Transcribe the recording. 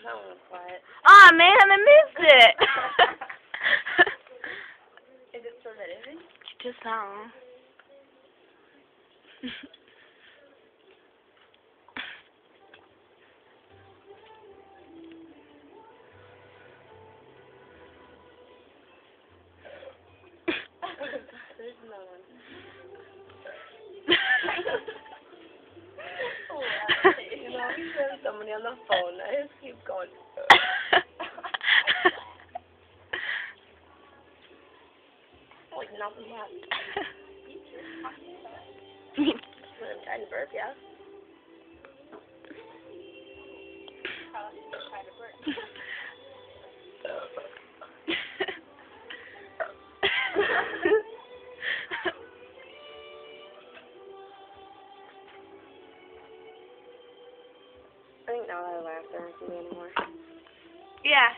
That one was quiet. Aw, man, I missed it. Is it still that easy? Just now. There's no one. You know, he's having somebody on the phone. I just keep going. Like nothing left. I'm trying to burp, yeah. I think now that I laugh, there aren't anymore. Yeah.